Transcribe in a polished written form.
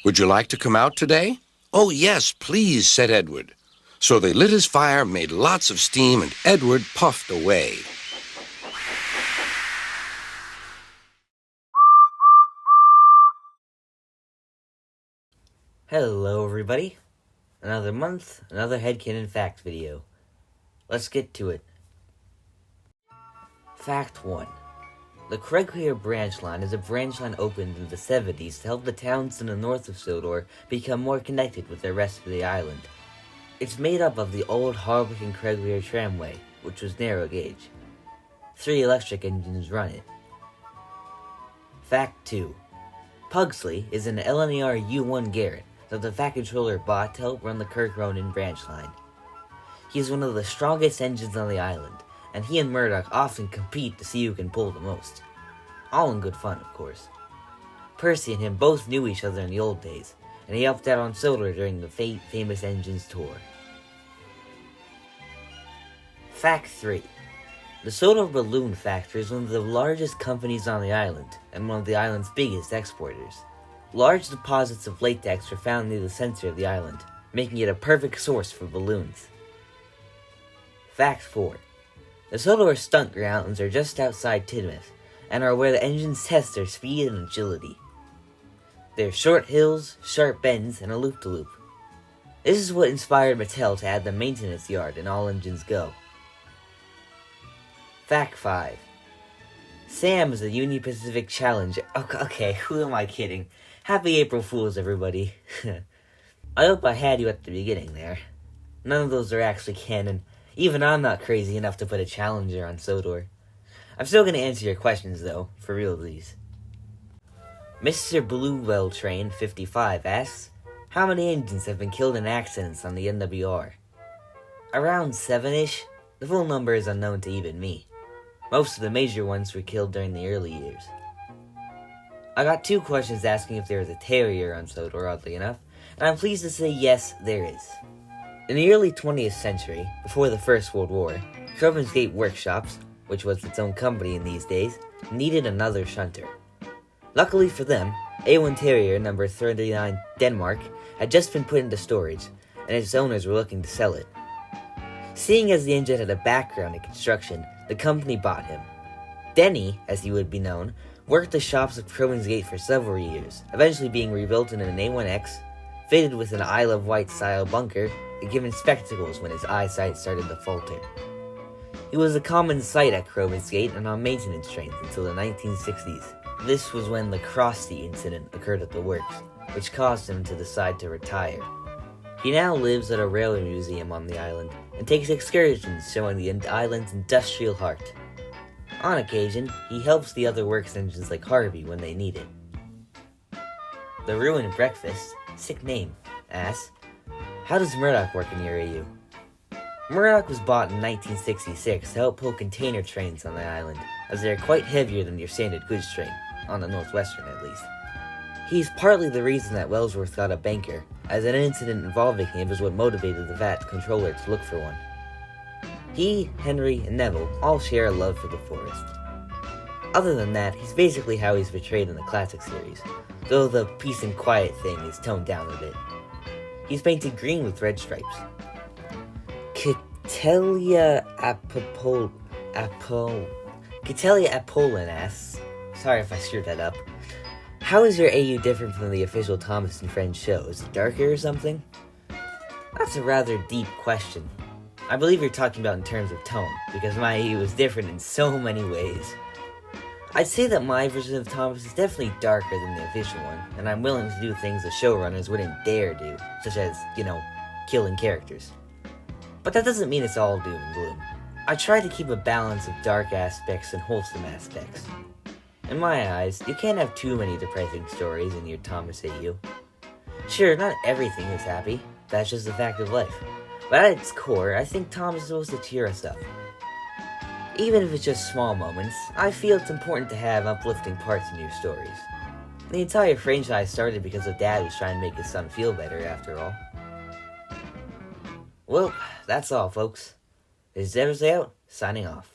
Would you like to come out today? Oh, yes, please, said Edward. So they lit his fire, made lots of steam, and Edward puffed away. Hello everybody, another month, another Headcannon Facts video. Let's get to it. Fact 1. The Craigline branch line is a branch line opened in the 70s to help the towns in the north of SoDo become more connected with the rest of the island. It's made up of the old Harwick and Craigline tramway, which was narrow gauge. 3 electric engines run it. Fact 2. Pugsley is an LNER U1 Garrett that the Fat Controller bought to help run the Craigline branch line. He is one of the strongest engines on the island, and he and Murdoch often compete to see who can pull the most. All in good fun, of course. Percy and him both knew each other in the old days, and he helped out on SoDo during the Famous Engines tour. Fact 3. The SoDo Balloon Factory is one of the largest companies on the island, and one of the island's biggest exporters. Large deposits of latex were found near the center of the island, making it a perfect source for balloons. Fact 4. The SoDo Stunt grounds are just outside Tidmouth, and are where the engines test their speed and agility. There are short hills, sharp bends, and a loop-to-loop. This is what inspired Mattel to add the maintenance yard in All Engines Go. Fact 5. Sam is the Uni Pacific Challenge. Okay, who am I kidding? Happy April Fools, everybody. I hope I had you at the beginning there. None of those are actually canon. Even I'm not crazy enough to put a Challenger on SoDo. I'm still going to answer your questions, though, for realsies. Mr. Bluewell Train 55 asks, how many engines have been killed in accidents on the NWR? Around 7-ish. The full number is unknown to even me. Most of the major ones were killed during the early years. I got 2 questions asking if there is a Terrier on SoDo, oddly enough, and I'm pleased to say yes, there is. In the early 20th century, before the First World War, Crowman's Gate Workshops, which was its own company in these days, needed another shunter. Luckily for them, A1 Terrier number 39 Denmark had just been put into storage, and its owners were looking to sell it. Seeing as the engine had a background in construction, the company bought him. Denny, as he would be known, worked the shops of Crowman's Gate for several years, eventually being rebuilt in an A1X, fitted with an Isle of Wight style bunker, and given spectacles when his eyesight started to falter. He was a common sight at Crowman's Gate and on maintenance trains until the 1960s. This was when the Krusty incident occurred at the works, which caused him to decide to retire. He now lives at a railway museum on the island, and takes excursions showing the island's industrial heart. On occasion, he helps the other works engines like Harvey when they need it. The Ruined Breakfast, sick name, asks, how does Murdoch work in your AU? Murdoch was bought in 1966 to help pull container trains on the island, as they are quite heavier than your standard goods train, on the Northwestern at least. He's partly the reason that Wellsworth got a banker, as an incident involving him is what motivated the VAT controller to look for one. He, Henry, and Neville all share a love for the forest. Other than that, he's basically how he's portrayed in the classic series, though the peace and quiet thing is toned down a bit. He's painted green with red stripes. Catelia Apollon asks, sorry if I screwed that up, how is your AU different from the official Thomas and Friends show? Is it darker or something? That's a rather deep question. I believe you're talking about in terms of tone, because my AU is different in so many ways. I'd say that my version of Thomas is definitely darker than the official one, and I'm willing to do things the showrunners wouldn't dare do, such as, killing characters. But that doesn't mean it's all doom and gloom. I try to keep a balance of dark aspects and wholesome aspects. In my eyes, you can't have too many depressing stories in your Thomas AU. Sure, not everything is happy, that's just a fact of life. But at its core, I think Tom is supposed to cheer us up. Even if it's just small moments, I feel it's important to have uplifting parts in your stories. The entire franchise started because a dad was trying to make his son feel better, after all. Well, that's all, folks. This is EdwardsDayOut, signing off.